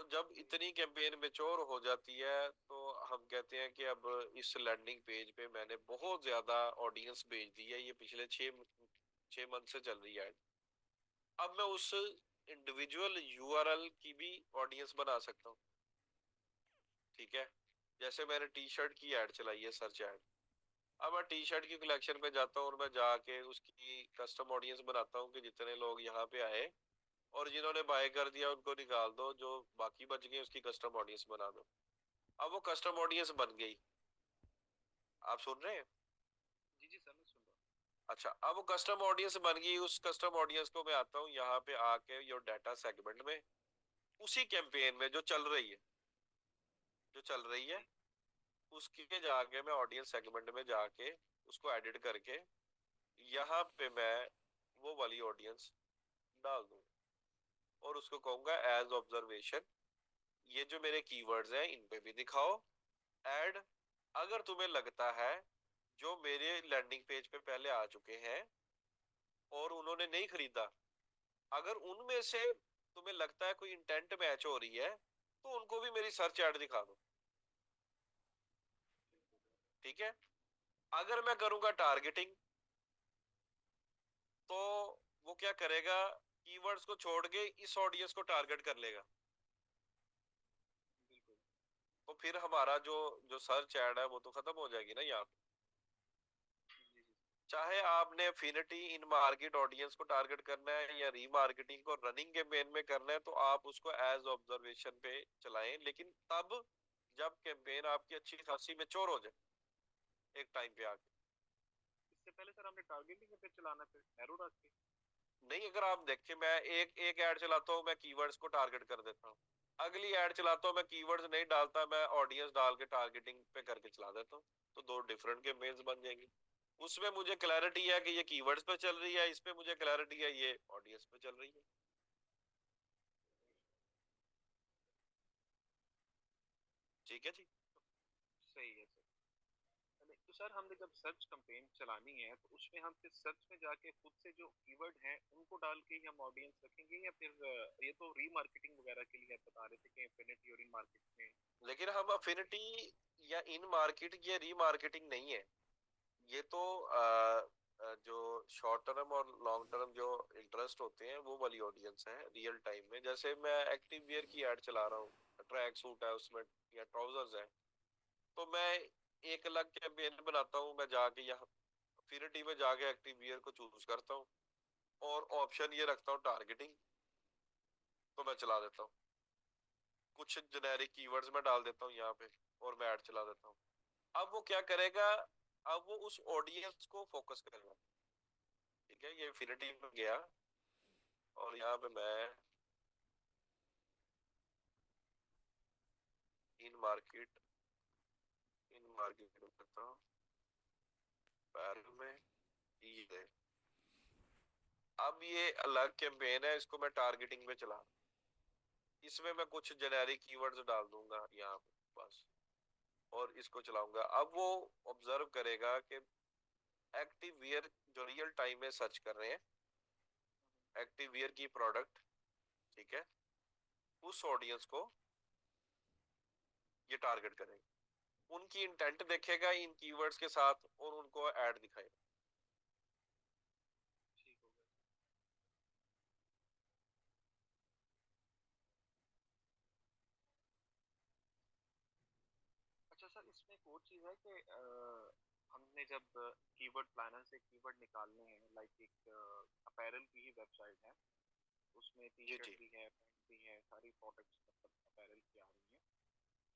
जब इतनी campaign mature हो जाती है तो हम कहते हैं कि अब इस लैंडिंग पेज पे मैंने बहुत ज्यादा ऑडियंस भेज दी है, ये पिछले 6 मंथ से चल रही है। अब मैं उस इंडिविजुअल यूआरएल की भी ऑडियंस बना सकता हूँ। ठीक है, जैसे मैंने टी शर्ट की ऐड चलाई है, सर्च ऐड। अब मैं टी शर्ट की कलेक्शन पे जाता हूँ और मैं जाके उसकी कस्टम ऑडियंस बनाता हूँ कि जितने लोग यहाँ पे आए और जिन्होंने बाय कर दिया उनको निकाल दो, जो बाकी बच गए उसकी कस्टम ऑडियंस बना दो। अब वो कस्टम ऑडियंस बन गई। आप सुन रहे हैं? जी जी सर, मैं सुन रहा अच्छा, अब वो कस्टम ऑडियंस बन गई, उस कस्टम ऑडियंस को मैं आता हूँ यहाँ पे आके योर डाटा सेगमेंट में, उसी कैंपेन में जो चल रही हूँ। है जी उसके जाके मैं ऑडियंस सेगमेंट में जाके उसको एडिट करके यहाँ पे मैं वो वाली ऑडियंस डाल दूँ और उसको कहूंगा एज ऑब्जर्वेशन, ये जो मेरे कीवर्ड्स हैं इन पे भी दिखाओ ऐड। अगर तुम्हें लगता है जो मेरे लैंडिंग पेज पे पहले आ चुके हैं और उन्होंने नहीं खरीदा, अगर उनमें से तुम्हें लगता है कोई इंटेंट मैच हो रही है तो उनको भी मेरी सर्च ऐड दिखा दो। ठीक है, अगर मैं करूंगा टारगेटिंग तो वो क्या करेगा, कीवर्ड्स को छोड़ के इस ऑडियंस को टारगेट कर लेगा। बिल्कुल। तो फिर हमारा जो जो सर्च ऐड है वो तो खत्म हो जाएगी ना यहाँ पे। जी जी जी। चाहे आपने एफिनिटी इन मार्केट ऑडियंस को टारगेट करना है या रीमार्केटिंग को रनिंग कैंपेन में करना है तो आप उसको एज ऑब्जर्वेशन पे चलाएं, लेकिन तब जब कैंपेन आपकी अच्छी खासी मैच्योर हो जाए एक टाइम पे आके। इससे पहले सर हमने टारगेटिंग पे चलाना, फिर एरो डाल के। नहीं, अगर आप देखें मैं एक एक ऐड चलाता हूँ, मैं कीवर्ड्स को टारगेट कर देता हूँ। अगली ऐड चलाता हूँ, मैं कीवर्ड्स नहीं डालता, मैं ऑडियंस डाल के टारगेटिंग पे करके चला देता हूँ। तो दो डिफरेंट कैंपेन्स बन जाएंगी। उसमें मुझे क्लैरिटी है कि ये कीवर्ड्स पे चल रही है, इस पे मुझे क्लैरिटी है ये ऑडियंस पे चल रही है। ठीक है जी। सही है सर। नहीं तो सर, हमने जब सर्च कंपेन चलानी है तो उसमें हम फिर सर्च में जाके खुद से जो कीवर्ड हैं उनको डाल के ही हम ऑडियंस रखेंगे, या फिर ये तो रीमार्केटिंग वगैरह के लिए आप बता रहे थे कि इन्फिनिटी और इन मार्केट में। लेकिन हम अफिनिटी या इन मार्केट ये रीमार्केटिंग नहीं है, ये तो जो शॉर्ट टर्म और लॉन्ग टर्म जो इंटरेस्ट होते हैं वो वाली ऑडियंस है रियल टाइम में। जैसे मैं एक्टिव वियर की ऐड चला रहा हूँ, ट्रैक सूट है उसमें या ट्राउजर्स है, तो मैं एक अलग कैंपेन बनाता हूँ, मैं जाके यहाँ फिनिटी में जाके एक्टिव वियर को चूज करता हूँ और ऑप्शन ये रखता हूँ टारगेटिंग, तो मैं चला देता हूँ। कुछ जेनेरिक कीवर्ड्स में डाल देता हूँ यहाँ पे और मैं ऐड चला देता हूँ। अब वो क्या करेगा, अब वो उस ऑडियंस को फोकस करेगा। ठीक है, ये इन्फिनिटी में गया और यहाँ पे मैं इन मार्केट में करता हूँ, पैरल में ये। अब ये अलग कैंपेन है, इसको मैं टारगेटिंग पे चला, इसमें मैं कुछ जेनेरिक कीवर्ड्स डाल दूंगा यहाँ पे बस, और इसको चलाऊंगा। अब वो ऑब्जर्व करेगा कि एक्टिव वियर जो रियल टाइम में सर्च कर रहे हैं एक्टिव वियर की प्रोडक्ट, ठीक है, उस ऑडियंस को ये टारगेट करेगा, उनकी इंटेंट देखेगा इन कीवर्ड्स के साथ और उनको ऐड दिखाएगा। ठीक हो गया। अच्छा सर, इसमें एक और चीज़ है कि हमने जब कीवर्ड प्लानर से कीवर्ड निकालने हैं, लाइक एक अपैरल की ही वेबसाइट है, उसमें टी जी शर्ट जी भी है, पैंट भी है, सारी प्रोडक्ट्स मतलब अपैरल की आ रही हैं।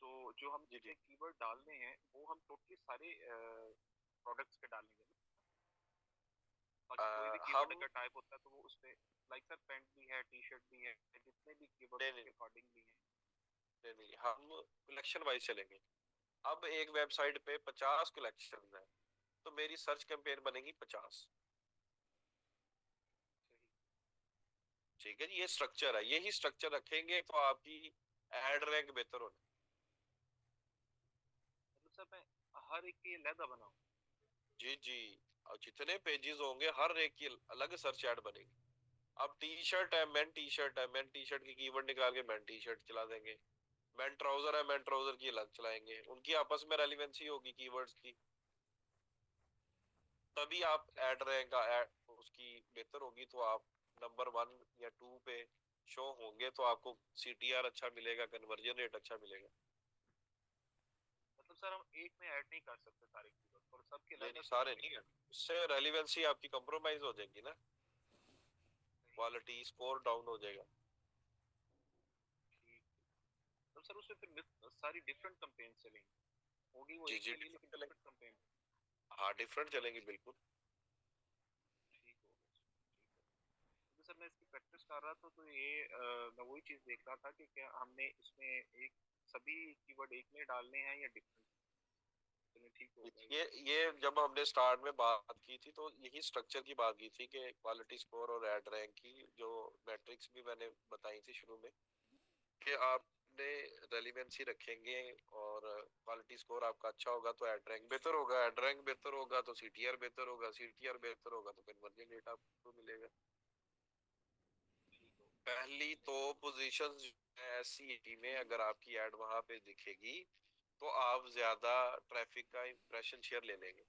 तो जो हम जी इसमें जी। कीवर्ड डालने हैं वो हम टोटली सारे प्रोडक्ट्स के डालेंगे ना? बाकी कोई भी कीवर्ड हम अगर टाइप होता है तो वो उस पे, लाइक सर पेंट भी है, टी शर्ट भी है, जितने भी कीवर्ड नहीं नहीं उसके अकॉर्डिंग भी हैं। नहीं नहीं, हम कलेक्शन वाइज चलेंगे। अब एक वेबसाइट पे 50 कलेक्शन है तो मेरी सर्च कैंपेन बनेगी 50। सही। ठीक है जी, ये स्ट्रक्चर है, यही स्ट्रक्चर रखेंगे तो आपकी एड रैंक बेहतर होने। मतलब सर मैं हर एक की अलग बनाऊं? जी जी, और जितने पेजेस होंगे हर एक की अलग सर्च ऐड बनेगी। अब टी शर्ट है, मेन टी शर्ट है, मेन टी शर्ट की कीवर्ड निकाल के मेन टी शर्ट चला देंगे। मेन ट्राउजर है, मेन ट्राउजर की अलग चलाएंगे, उनकी आपस में रेलिवेंसी होगी कीवर्ड्स की, तभी आप ऐड रहेगा, ऐड उसकी बेहतर होगी, तो आप नंबर 1 या 2 पे शो होंगे, तो आपको सीटीआर अच्छा मिलेगा, कन्वर्जन रेट अच्छा मिलेगा। मतलब सर हम एक में ऐड नहीं कर सकते सारे कीवर्ड और सबके नहीं अलग नहीं, अलग सारे करने नहीं है, उससे रेलिवेंसी आपकी कंप्रोमाइज हो जाएगी ना, हैं। क्वालिटी स्कोर डाउन हो जाएगा। ठीक। तो सर उसमें फिर सारी डिफरेंट कंपेन चलेंगी, होगी वो जी एक जी, के लिए डिफरेंट लेकिन चलेंगे। Different campaign. हाँ, डिफरेंट चलेंगी बिल्कुल। ठीक हो गया, ठीक है। तो सर मैं इसकी प्रैक्टिस कर रहा था, तो ये मैं वही चीज़ देख रहा था कि क्या हमने इसमें एक सभी कीवर्ड एक में डालने हैं या डिफरेंट। चलिए ठीक होगा ये। ये जब हमने स्टार्ट में बात की थी, तो यही स्ट्रक्चर की बात की थी कि क्वालिटी स्कोर और ऐड रैंक की जो मैट्रिक्स भी मैंने बताई थी शुरू में, कि आपने रेलिवेंसी रखेंगे और क्वालिटी स्कोर आपका अच्छा होगा तो ऐड रैंक बेहतर होगा, ऐड रैंक बेहतर होगा तो सीटीआर बेहतर होगा, सीटीआर बेहतर होगा तो कन्वर्जन रेट आपको मिलेगा। ठीक हो गया। पहली तो पोजीशंस एससीईटी में अगर आपकी ऐड वहां पे दिखेगी, तो आप ज्यादा ट्रैफिक का इंप्रेशन शेयर ले लेंगे।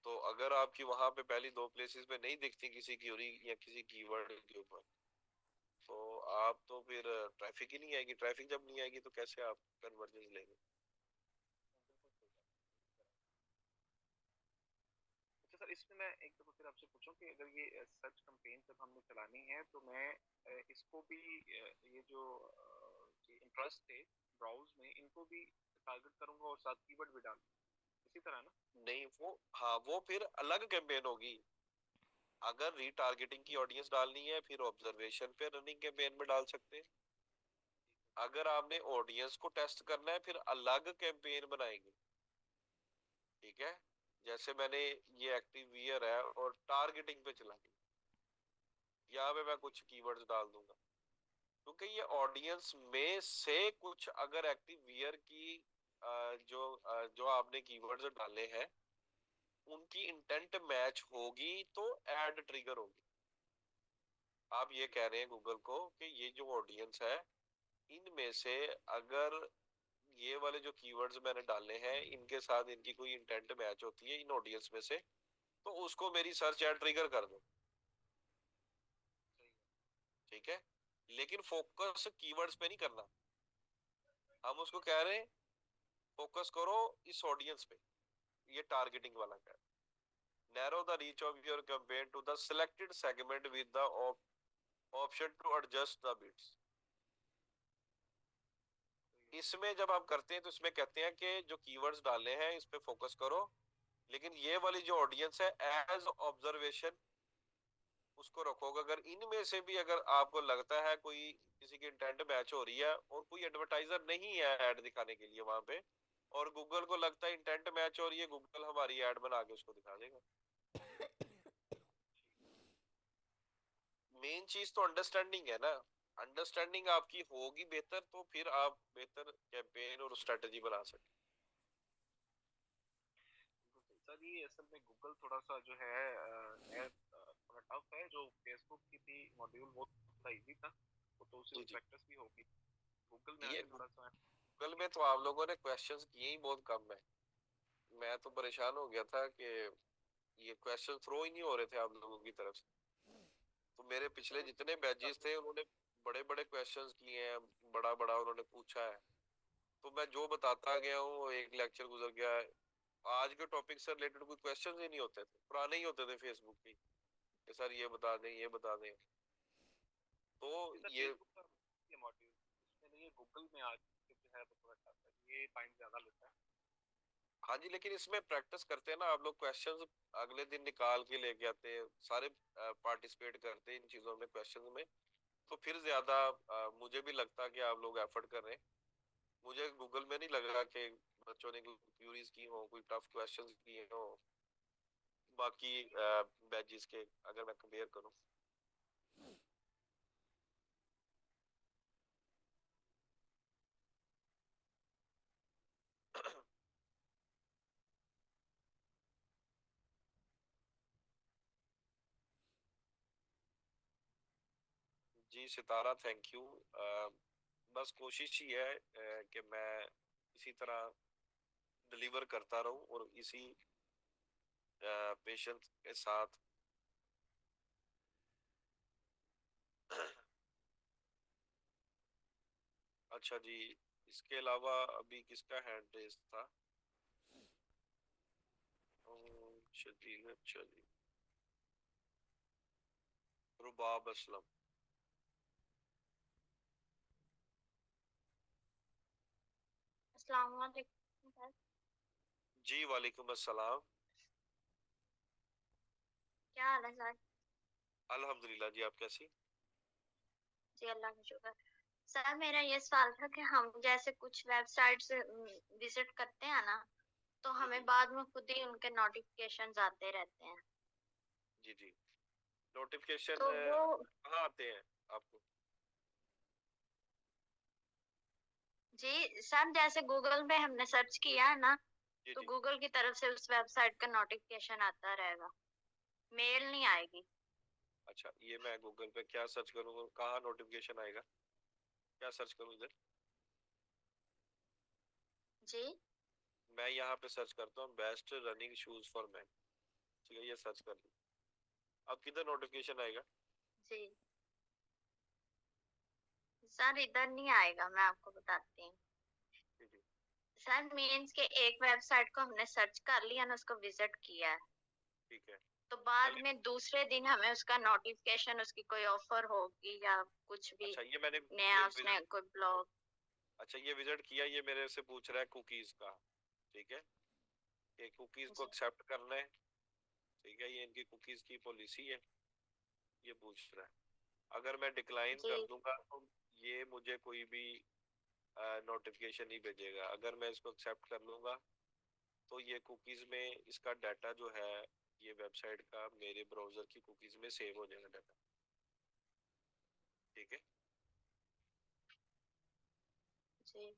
तो अगर आपकी वहां पे पहली 2 प्लेसेस पे नहीं दिखती किसी क्यूरी या किसी कीवर्ड के ऊपर, तो आप तो फिर ट्रैफिक ही नहीं आएगी, ट्रैफिक जब नहीं आएगी तो कैसे आप कन्वर्जन लेंगे। बिल्कुल सही बात है। अच्छा सर इसमें मैं एक दफा फिर आपसे पूछूं कि अगर ये सर्च कैंपेन जब हमने चलानी है तो मैं इसको भी ये जो इंटरेस्ट थे ब्राउज में इनको भी टारगेट करूंगा और साथ कीवर्ड भी डालूंगा इसी तरह ना। नहीं, वो हाँ, वो फिर अलग कैंपेन होगी। अगर रीटारगेटिंग की ऑडियंस डालनी है, फिर ऑब्जर्वेशन पे रनिंग कैंपेन में डाल सकते हैं। अगर आपने ऑडियंस को टेस्ट करना है, फिर अलग कैंपेन बनाएंगे। ठीक है, जैसे मैंने ये एक्टिव वियर है और टारगेटिंग पे चला दी, यहाँ पे मैं कुछ कीवर्ड्स डाल दूंगा, क्योंकि ये ऑडियंस में से कुछ अगर एक्टिव वियर की जो आपने कीवर्ड्स डाले हैं उनकी इंटेंट मैच होगी तो ऐड ट्रिगर होगी। आप ये कह रहे हैं गूगल को कि ये जो ऑडियंस है, इनमें से अगर ये वाले जो कीवर्ड्स मैंने डाले हैं इनके साथ इनकी कोई इंटेंट मैच होती है इन ऑडियंस में से, तो उसको मेरी सर्च ऐड ट्रिगर कर दो। सही है। ठीक है, लेकिन फोकस कीवर्ड्स पे नहीं करना। हम उसको कह रहे हैं फोकस करो इस ऑडियंस पे, ये टारगेटिंग वाला है। Narrow the reach of your campaign to the selected segment with the option to adjust the bids. सही है। इसमें जब हम करते हैं तो इसमें कहते हैं कि जो कीवर्ड्स डालने हैं इस पे फोकस करो, लेकिन ये वाली जो ऑडियंस है एज ऑब्जर्वेशन उसको रखोगे। अगर इनमें से भी अगर आपको लगता है कोई किसी की इंटेंट मैच हो रही है और कोई एडवर्टाइजर नहीं है ऐड दिखाने के लिए वहां पे, और गूगल को लगता है इंटेंट मैच हो रही है, गूगल हमारी ऐड बना के उसको दिखा देगा। मेन चीज तो अंडरस्टैंडिंग है ना। अंडरस्टैंडिंग आपकी होगी बेहतर, तो फिर आप बेहतर कैंपेन और स्ट्रेटजी बना सकते। बिल्कुल सही सर, ये असल में गूगल थोड़ा सा जो है थोड़ा टफ है। जो फेसबुक की थी मॉड्यूल वो थोड़ा इजी था, वो तो उसी जी में जी, प्रैक्टिस भी होगी। गूगल में ये आके थोड़ा सा। गूगल में तो आप लोगों ने क्वेश्चंस किए ही बहुत कम है। मैं तो परेशान हो गया था कि ये क्वेश्चन थ्रो ही नहीं हो रहे थे आप लोगों की तरफ से। तो मेरे पिछले सर जितने बैचेस थे उन्होंने बड़े बड़े क्वेश्चंस किए हैं, बड़ा बड़ा उन्होंने पूछा है, तो मैं जो बताता गया हूँ वो एक लेक्चर गुजर गया है। आज के टॉपिक से रिलेटेड कोई क्वेश्चंस ही नहीं होते थे, पुराने ही होते थे फेसबुक की, कि सर ये बता दें ये बता दें। तो नहीं सर ये फेसबुक का ये मॉड्यूल इसमें नहीं है, गूगल में आके जो है वो थोड़ा टफ है, ये टाइम ज्यादा लेता है। हाँ जी, लेकिन इसमें प्रैक्टिस करते हैं ना आप लोग, क्वेश्चंस अगले दिन निकाल के लेके आते हैं सारे, पार्टिसिपेट करते हैं इन चीजों में, क्वेश्चंस में, तो फिर ज्यादा मुझे भी लगता कि आप लोग एफर्ट कर रहे हैं। मुझे गूगल में नहीं लग रहा कि बच्चों ने कोई क्यूरीज की हो, कोई टफ क्वेश्चंस किए हो बाकी बैचेस के, अगर मैं कंपेयर करूं। जी सितारा, थैंक यू। बस कोशिश ही है कि मैं इसी तरह डिलीवर करता रहूं और इसी पेशेंस के साथ। अच्छा जी, इसके अलावा अभी किसका हैंड रेस था? शकील, अच्छा जी, रुबाब असलम। अस्सलाम वालेकुम सर। जी वालेकुम अस्सलाम। क्या हाल है सर? अल्हम्दुलिल्लाह जी, आप कैसी? जी अल्लाह का शुक्र। सर मेरा ये सवाल था कि हम जैसे कुछ वेबसाइट्स विजिट करते हैं ना, तो हमें बाद में खुद ही उनके नोटिफिकेशंस आते रहते हैं। जी जी, नोटिफिकेशन तो वो कहाँ आते हैं आपको? जी सर, जैसे गूगल में हमने सर्च किया है ना, जी तो जी। गूगल की तरफ से उस वेबसाइट का नोटिफिकेशन आता रहेगा, मेल नहीं आएगी। अच्छा, ये मैं गूगल पे क्या सर्च करूँगा, कहाँ नोटिफिकेशन आएगा? क्या सर्च करूँ इधर? जी मैं यहाँ पे सर्च करता हूँ best running shoes for man. ठीक है, ये सर्च कर ली। अब किधर नोटिफिकेशन आएगा? जी सर, इधर नहीं आएगा, मैं आपको बताती हूँ। जी जी। सर मीन्स के एक वेबसाइट को हमने सर्च कर लिया ना, उसको विजिट किया है, ठीक है, तो बाद चलिए। में दूसरे दिन हमें उसका नोटिफिकेशन, उसकी कोई ऑफर होगी या कुछ भी अच्छा, ये मैंने ये नया, उसने विजिट कोई ब्लॉग। अच्छा, ये विजिट किया, ये मेरे से पूछ रहा है कुकीज का। ठीक है, ये कुकीज को जी एक्सेप्ट करना है। ठीक है, ये इनकी कुकीज की पॉलिसी है, ये पूछ रहा है। अगर मैं डिक्लाइन जी कर दूंगा तो ये मुझे कोई भी नोटिफिकेशन नहीं भेजेगा। अगर मैं इसको एक्सेप्ट कर लूंगा तो ये कुकीज में इसका डाटा जो है, ये वेबसाइट का मेरे ब्राउजर की कुकीज में सेव हो जाएगा डाटा। ठीक है। जी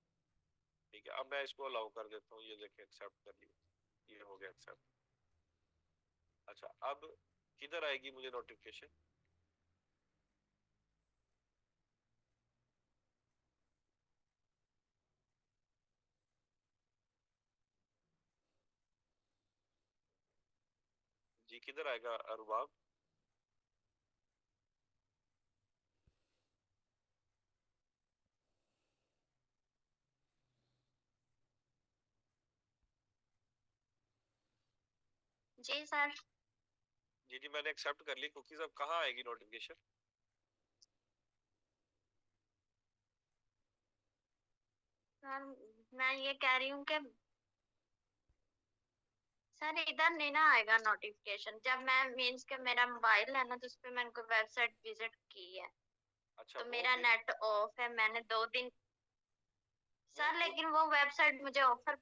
ठीक है, अब मैं इसको अलाउ कर देता हूँ, ये देखे एक्सेप्ट कर लिया, ये हो गया एक्सेप्ट। अच्छा, अब किधर आएगी मुझे नोटिफिकेशन? जी किधर आएगा अरबाब? जी सर। जी जी, मैंने एक्सेप्ट कर ली कुकीज, अब कहाँ आएगी नोटिफिकेशन? सर मैं ये कह रही हूँ कि सर इधर नहीं ना आएगा नोटिफिकेशन, जब मैं मीन्स के मेरा मोबाइल है ना, तो उस पे मैंने कोई वेबसाइट विजिट की है, अच्छा, तो वो मेरा फिर नेट ऑफ है, मैंने 2 दिन। वो सर लेकिन वो वेबसाइट मुझे ऑफर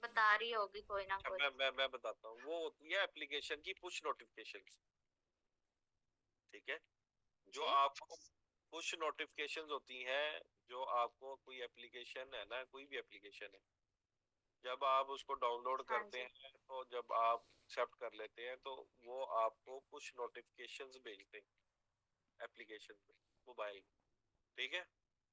बता रही होगी कोई ना अच्छा, कोई। मैं बताता हूँ, वो होती है एप्लीकेशन की पुश नोटिफिकेशन। ठीक है, जो जी आपको पुश नोटिफिकेशंस होती हैं, जो आपको कोई एप्लीकेशन है ना, कोई भी एप्लीकेशन है, जब आप उसको डाउनलोड हाँ करते जी हैं तो जब आप एक्सेप्ट कर लेते हैं तो वो आपको पुश नोटिफिकेशंस भेजते हैं एप्लीकेशन पे, मोबाइल। ठीक है,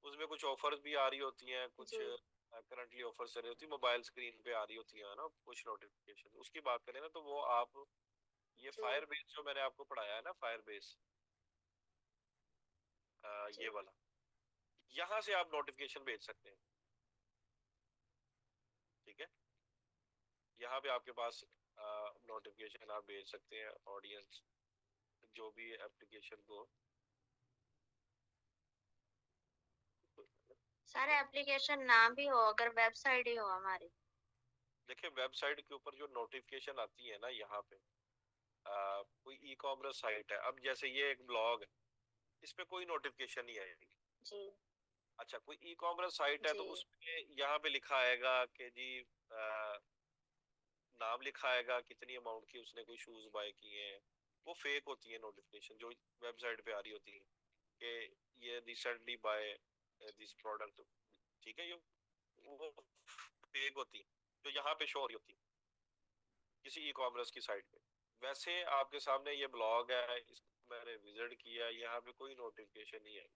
उसमें कुछ ऑफर्स भी आ रही होती हैं, कुछ जी करंटली ऑफर्स चल रही होती है, मोबाइल स्क्रीन पे आ रही होती है ना पुश नोटिफिकेशन। उसकी बात करें ना, तो वो आप ये जी फायर बेस जो मैंने आपको पढ़ाया है ना, फायर बेस, जी ये वाला, यहाँ से आप नोटिफिकेशन भेज सकते हैं। ठीक है, यहाँ पे आपके पास नोटिफिकेशन आप भेज सकते हैं ऑडियंस, जो भी एप्लीकेशन को। ठीक सर है, एप्लीकेशन ना भी हो, अगर वेबसाइट ही हो हमारी। देखिए वेबसाइट के ऊपर जो नोटिफिकेशन आती है ना, यहाँ पे कोई ई कॉमर्स साइट है, अब जैसे ये एक ब्लॉग है, इस पे कोई नोटिफिकेशन नहीं आएगी। जी अच्छा, कोई ई कॉमर्स साइट है जी तो उसमें यहाँ पे लिखा आएगा कि जी नाम लिखा आएगा, कितनी अमाउंट की उसने कोई शूज बाय किए हैं। वो फेक होती है नोटिफिकेशन जो वेबसाइट पे आ रही होती है कि ये रिसेंटली बाय दिस प्रोडक्ट। ठीक है, ये वो फेक होती है जो यहाँ पे शो हो रही होती है किसी ई कॉमर्स की साइट पे। वैसे आपके सामने ये ब्लॉग है, इस मैंने विजिट किया, यहाँ पे कोई नोटिफिकेशन नहीं है।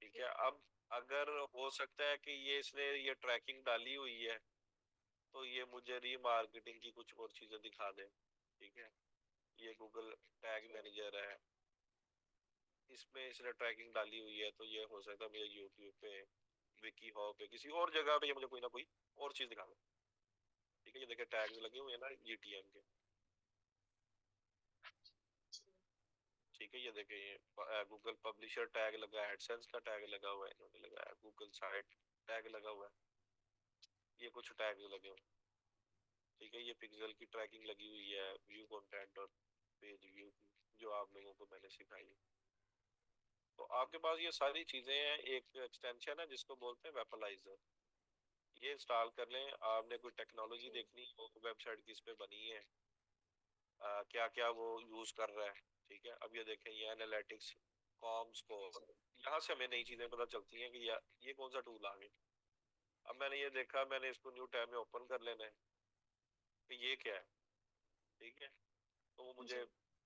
ठीक है, अब अगर हो सकता है कि ये इसने ये ट्रैकिंग डाली हुई है तो ये मुझे रीमार्केटिंग की कुछ और चीजें दिखा दे। ठीक है, ये गूगल टैग मैनेजर है, इसमें इसने ट्रैकिंग डाली हुई है, तो ये हो सकता है मुझे यूट्यूब पे, विकी हॉ पे, किसी और जगह पे ये मुझे कोई ना कोई और चीज दिखा दे। ठीक है, ये देखिए टैग लगे हुए हैं ना जीटीएम के। ठीक है, ये देखिए ये गूगल पब्लिशर टैग लगा है, एडसेंस का टैग लगा हुआ है, इन्होंने लगाया गूगल साइट टैग लगा हुआ है, ये कुछ टैग लगे हुए हैं। ठीक है, ये पिक्सल की ट्रैकिंग लगी हुई है, व्यू कंटेंट और पेज व्यू की, जो आप लोगों को मैंने सिखाई है। तो आपके पास ये सारी चीजें हैं, एक एक्सटेंशन है जिसको बोलते हैं वेपलाइजर, ये इंस्टॉल कर लें। आपने कोई टेक्नोलॉजी देखनी हो, वेबसाइट किस पे बनी है, क्या क्या वो यूज कर रहा है। ठीक है, अब ये देखें, ये एनालिटिक्स, कॉम स्कोर, यहाँ से हमें नई चीजें पता चलती हैं कि ये कौन सा टूल आ गया। अब मैंने ये देखा, मैंने इसको न्यू टैब में ओपन कर लेना है कि ये क्या है। ठीक है, तो वो मुझे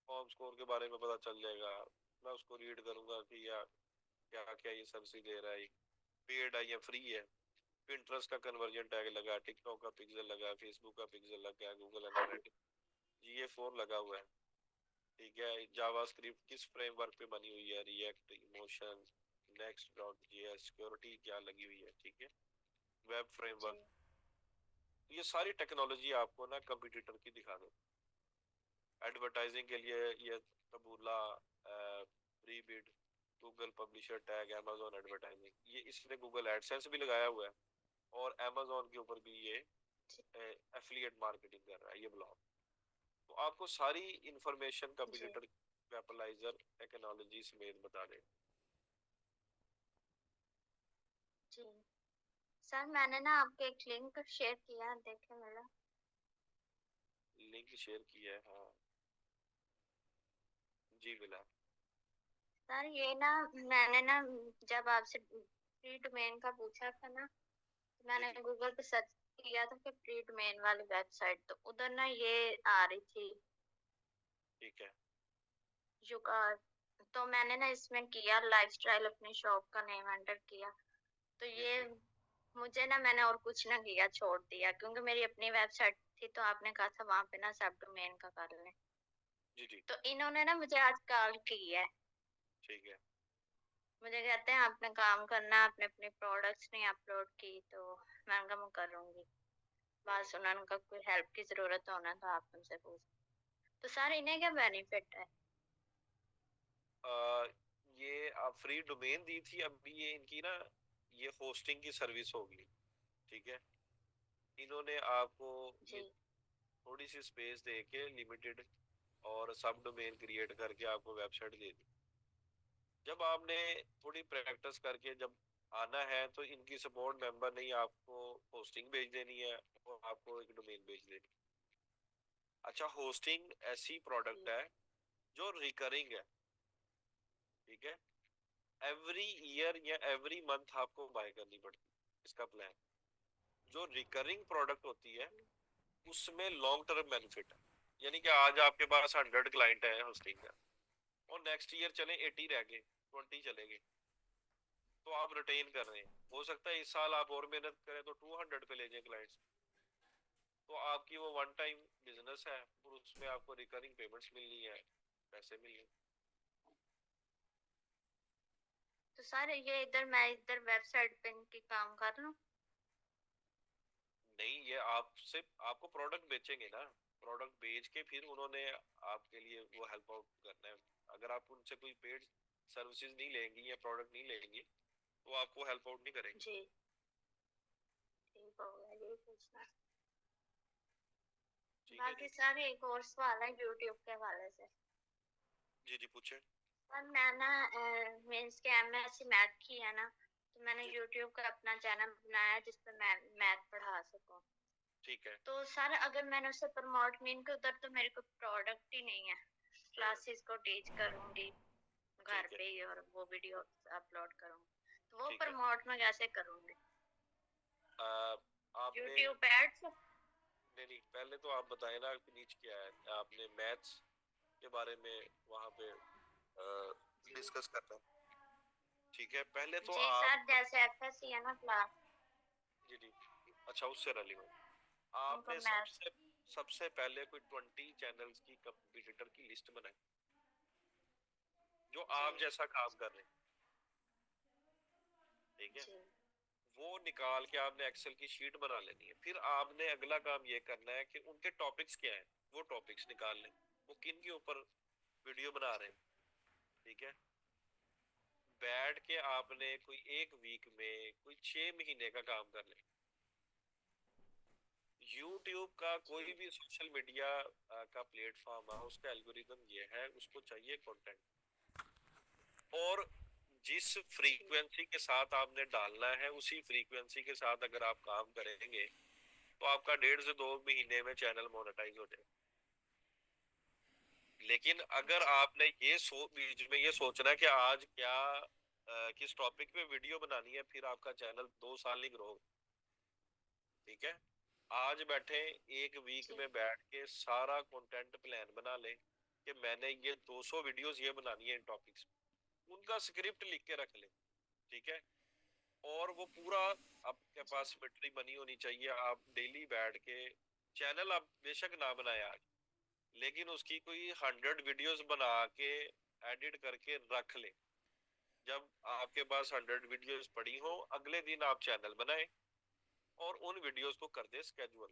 कॉम स्कोर के बारे में पता चल जाएगा, मैं उसको रीड करूंगा कि या क्या क्या ये सर्विस दे रहा है, पेड है या फ्री है। पिंटरेस्ट का कन्वर्जन टैग लगा, टिकटॉक का पिक्सल लगा, फेसबुक का पिक्सल लगा, गूगल एनालिटिक्स GA4 लगा हुआ है। ठीक है, जावास्क्रिप्ट किस फ्रेमवर्क पे बनी हुई है, react, emotion, next dot JS, security क्या लगी हुई है। ठीक है, वेब फ्रेमवर्क, ये सारी टेक्नोलॉजी आपको ना कंप्यूटर की दिखा दो। एडवर्टाइजिंग के लिए ये Taboola, Prebid, Google publisher tag, amazon advertising, ये इसने गूगल एडसेंस भी लगाया हुआ है, और amazon के ऊपर भी ये एफिलिएट मार्केटिंग कर रहा है ये ब्लॉग। तो आपको सारी इंफॉर्मेशन कंप्यूटर वेपलाइजर टेक्नोलॉजी समेत बता दे। जी सर, मैंने ना आपको एक लिंक शेयर किया, देखे मेरा लिंक शेयर किया है, हाँ जी मिला। सर। ये ना मैंने ना जब आपसे प्री डोमेन का पूछा था ना, तो मैंने जी गूगल पे सर्च किया था कि प्री डोमेन वाली वेबसाइट, तो उधर ना ये आ रही थी ठीक है, जुगाड़। तो मैंने ना इसमें किया, लाइफस्टाइल अपनी शॉप का नेम एंटर किया, तो जी ये जी मुझे ना, मैंने और कुछ ना किया, छोड़ दिया, क्योंकि मेरी अपनी वेबसाइट थी, तो आपने कहा था वहां पे ना सब डोमेन का कर लें। जी जी। तो इन्होंने ना मुझे आज कॉल की है, ठीक है, मुझे कहते हैं आपने काम करना, आपने अपने प्रोडक्ट्स नहीं अपलोड की, तो मैं कहा मैं करूंगी। बस उन्होंने कहा कोई हेल्प की जरूरत होना तो आप उनसे पूछ। तो सर इन्हें क्या बेनिफिट है? ये आप फ्री डोमेन दी थी, अभी ये इनकी ना ये होस्टिंग की सर्विस होगी। ठीक है, इन्होंने आपको ये जी थोड़ी सी स्पेस दे के लिमिटेड और सब डोमेन क्रिएट करके आपको वेबसाइट दे दी। जब आपने थोड़ी प्रैक्टिस करके जब आना है, तो इनकी सपोर्ट मेंबर ने ही आपको होस्टिंग भेज देनी है और आपको एक डोमेन भेज देनी। अच्छा, होस्टिंग ऐसी प्रोडक्ट जी है जो रिकरिंग है। ठीक है, एवरी ईयर या एवरी मंथ आपको बाय करनी पड़ती है इसका प्लान। जो रिकरिंग प्रोडक्ट होती है उसमें लॉन्ग टर्म बेनिफिट है, यानी कि आज आपके पास 100 क्लाइंट है होस्टिंग का, और नेक्स्ट ईयर चले 80 रह गए, 20 चले गए, तो आप रिटेन कर रहे हैं। हो सकता है इस साल आप और मेहनत करें तो 200 पे ले जाए क्लाइंट्स। तो आपकी वो वन टाइम बिजनेस है, और उसमें आपको रिकरिंग पेमेंट्स मिलनी है, पैसे मिलने। तो सर ये इधर मैं इधर वेबसाइट पे इनकी काम कर लूं? नहीं, ये आपसे आपको प्रोडक्ट बेचेंगे ना, प्रोडक्ट बेच के फिर उन्होंने आपके लिए वो हेल्प आउट करना है। अगर आप उनसे कोई पेड सर्विसेज नहीं लेंगी या प्रोडक्ट नहीं लेंगी तो आपको हेल्प आउट नहीं करेंगे। जी ठीक हो गया, यही पूछना। ठीक है बाकी जी। सर एक और सवाल है यूट्यूब के हवाले से। जी जी पूछे। सर मैं ना मीन्स के MSc मैथ की है ना, तो मैंने जी जी यूट्यूब का अपना चैनल बनाया है जिसपे मैं मैथ पढ़ा सकूं। ठीक है। तो सर अगर मैंने उसे प्रमोट मीन के उधर, तो मेरे को प्रोडक्ट ही नहीं है, क्लासेस को टीच करूंगी घर ठीक है। पे ही और वो वीडियो अपलोड करूंगी, तो वो ठीक है, प्रमोट में कैसे करूंगी? आपने यूट्यूब एड्स? नहीं नहीं, पहले तो आप बताएं ना, आपकी नीच क्या है, आपने मैथ्स के बारे में वहाँ पे डिस्कस करना है। ठीक है, पहले तो जी आप सर, जैसे एफएससी है ना क्लास, जी अच्छा उससे रेलिवेंट उनको आपने मैथ। सबसे पहले कोई 20 चैनल्स की कंपटीटर की लिस्ट बनाई जो आप जी जैसा काम कर रहे हैं। ठीक है, जी वो निकाल के आपने एक्सेल की शीट बना लेनी है। फिर आपने अगला काम ये करना है कि उनके टॉपिक्स क्या हैं, वो टॉपिक्स निकाल लें, वो किन के ऊपर वीडियो बना रहे हैं। ठीक है, बैठ के आपने कोई एक वीक में कोई 6 महीने का काम कर लें। यूट्यूब का कोई भी सोशल मीडिया का प्लेटफॉर्म है, उसका एल्गोरिदम ये है, उसको चाहिए कंटेंट, और जिस फ्रीक्वेंसी के साथ आपने डालना है उसी फ्रीक्वेंसी के साथ अगर आप काम करेंगे तो आपका 1.5 से 2 महीने में चैनल मोनेटाइज हो जाए। लेकिन अगर जी आपने बीच में ये सोचना है कि आज क्या किस टॉपिक पे वीडियो बनानी है, फिर आपका चैनल 2 साल नहीं ग्रो। ठीक है, आज बैठे एक वीक जी में बैठ के सारा कंटेंट प्लान बना लें कि मैंने ये 200 वीडियोस ये बनानी है इन टॉपिक्स, उनका स्क्रिप्ट लिख के रख लें। ठीक है, और वो पूरा आपके जी पास सिमेट्री बनी होनी चाहिए। आप डेली बैठ के चैनल आप बेशक ना बनाए आज, लेकिन उसकी कोई 100 वीडियोस बना के एडिट करके रख ले। जब आपके पास 100 वीडियोस पड़ी हो, अगले दिन आप चैनल बनाए और उन वीडियोस को कर दे स्केड्यूल।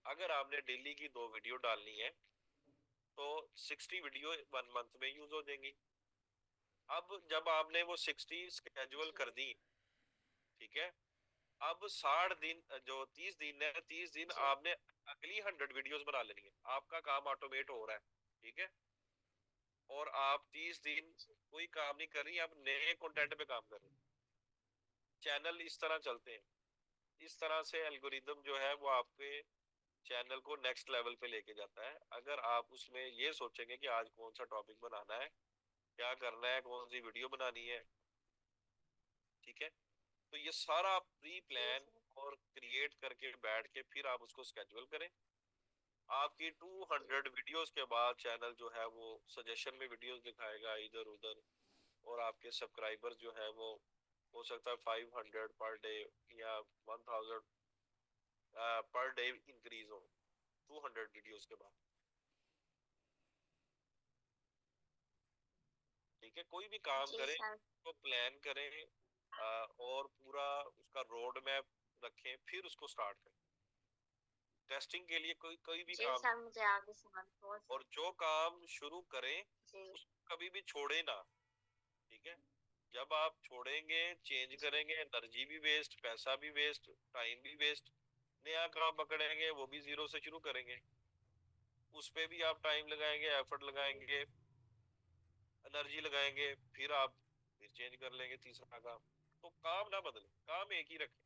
अगर आपने डेली की 2 वीडियो डालनी है तो 60 वीडियो 1 मंथ में यूज हो जाएंगी। अब जब आपने वो 60 स्केड्यूल जी कर दी, ठीक है, अब 60 दिन जो 30 दिन है, 30 दिन जी आपने अगली 100 वीडियोस बना लेनी है। आपका काम ऑटोमेट हो रहा है। ठीक है, और आप 30 दिन कोई काम नहीं कर रही, आप नए कंटेंट पे काम कर रहे हैं। चैनल इस तरह चलते हैं। इस तरह से एल्गोरिदम जो है वो आपके चैनल को नेक्स्ट लेवल पे लेके जाता है। अगर आप उसमें ये सोचेंगे कि आज कौन सा टॉपिक बनाना है, क्या करना है, कौन सी वीडियो बनानी है। ठीक है, तो ये सारा प्री जी प्लान सर। और क्रिएट करके बैठ के फिर आप उसको स्केड्यूल करें। आपकी 200 वीडियोस के बाद चैनल जो है वो सजेशन में वीडियोस दिखाएगा इधर उधर, और आपके सब्सक्राइबर जो है वो हो सकता है 500 पर डे या 1000 पर डे इंक्रीज हो 200 वीडियोस के बाद। ठीक है, कोई भी काम जी करें सर। तो प्लान करें, और पूरा उसका रोड मैप रखें, फिर उसको स्टार्ट करें। टेस्टिंग के लिए कोई कोई भी जी काम, सर, मुझे आगे समझ बहुत। और जो काम शुरू करें जी उसको कभी भी छोड़े ना। ठीक है, जब आप छोड़ेंगे, चेंज जी करेंगे, एनर्जी भी वेस्ट, पैसा भी वेस्ट, टाइम भी वेस्ट। नया काम पकड़ेंगे वो भी जीरो से शुरू करेंगे, उस पे भी आप टाइम लगाएंगे, एफर्ट जी लगाएंगे, एनर्जी लगाएंगे, फिर आप फिर चेंज कर लेंगे तीसरा काम। तो काम ना बदले, काम एक ही रखें।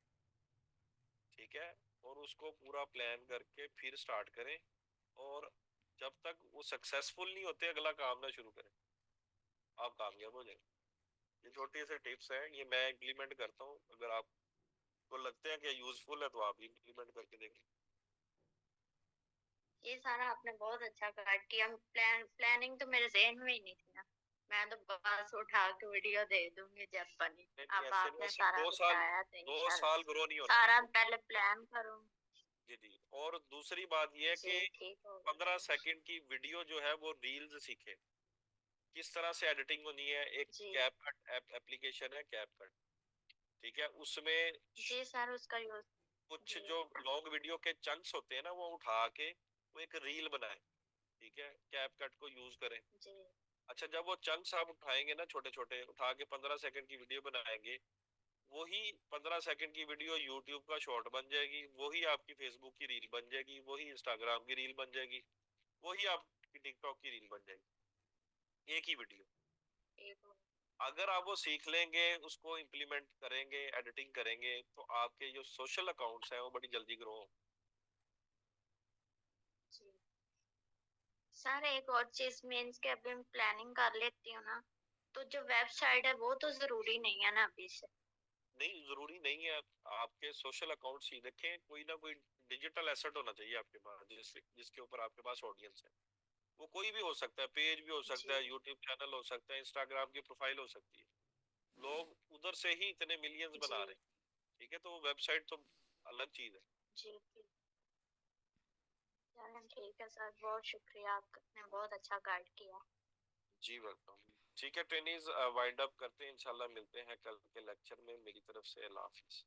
ठीक है, और उसको पूरा प्लान करके फिर स्टार्ट करें, और जब तक वो सक्सेसफुल नहीं होते अगला काम ना शुरू करें, आप कामयाब हो जाएंगे। ये छोटी सी टिप्स है, ये मैं इम्प्लीमेंट करता हूँ। अगर आपको लगता है कि यूजफुल है तो आप भी इम्प्लीमेंट करके देखें। ये सारा आपने बहुत अच्छा गाइड किया। प्लानिंग तो मेरे जहन में ही नहीं थी ना, मैं तो बस उठा के वीडियो दे दूंगी जब बनी। नहीं नहीं, अब ऐसे नहीं, आपने ऐसे सारा दो साल बताया तो दो इंशाल्लाह साल ग्रो नहीं होना। सारा पहले प्लान करूँ। जी जी, और दूसरी बात यह है जी कि ठीक होगा। 15 सेकंड की वीडियो जो है वो रील्स सीखे, किस तरह से एडिटिंग होनी है। एक जी कैपकट एप्लीकेशन है, कैपकट। ठीक है, उसमें जी सर, उसका यूज। कुछ जी जो लॉन्ग वीडियो के चंक्स होते हैं ना, वो उठा के वो एक रील बनाए। ठीक है, कैपकट को यूज करें। जी अच्छा, जब वो चंक्स आप उठाएंगे ना, छोटे छोटे उठा के 15 सेकंड की वीडियो बनाएंगे, वही 15 सेकंड की वीडियो यूट्यूब का शॉर्ट बन जाएगी, वही आपकी फेसबुक की रील बन जाएगी, वही इंस्टाग्राम की रील बन जाएगी, वही आपकी टिकटॉक की रील बन जाएगी, एक ही वीडियो। ठीक हो। अगर आप वो सीख लेंगे, उसको इम्प्लीमेंट करेंगे, एडिटिंग करेंगे, तो आपके जो सोशल अकाउंट्स हैं वो बड़ी जल्दी ग्रो होंगे। जी सर, एक और चीज मीन्स के अभी मैं प्लानिंग कर लेती हूँ ना, तो जो वेबसाइट है वो तो जरूरी नहीं है ना अभी से। नहीं, जरूरी नहीं है। आपके सोशल अकाउंट्स ही देखें, कोई ना कोई डिजिटल एसेट होना चाहिए आपके पास, जिसके ऊपर आपके पास ऑडियंस है। वो कोई भी हो सकता है, पेज भी हो सकता है, जी यूट्यूब चैनल हो सकता है, इंस्टाग्राम की प्रोफाइल हो सकती है, लोग उधर से ही इतने मिलियंस बना रहे जी हैं। ठीक है, तो वेबसाइट तो अलग चीज है। जी जी। चलें ठीक है सर, बहुत शुक्रिया, आपने बहुत अच्छा गाइड किया। जी वेलकम। ठीक है ट्रेनीज, वाइंड अप करते हैं, इंशाल्लाह मिलते हैं कल के लेक्चर में। मेरी तरफ से अल्लाह हाफिज।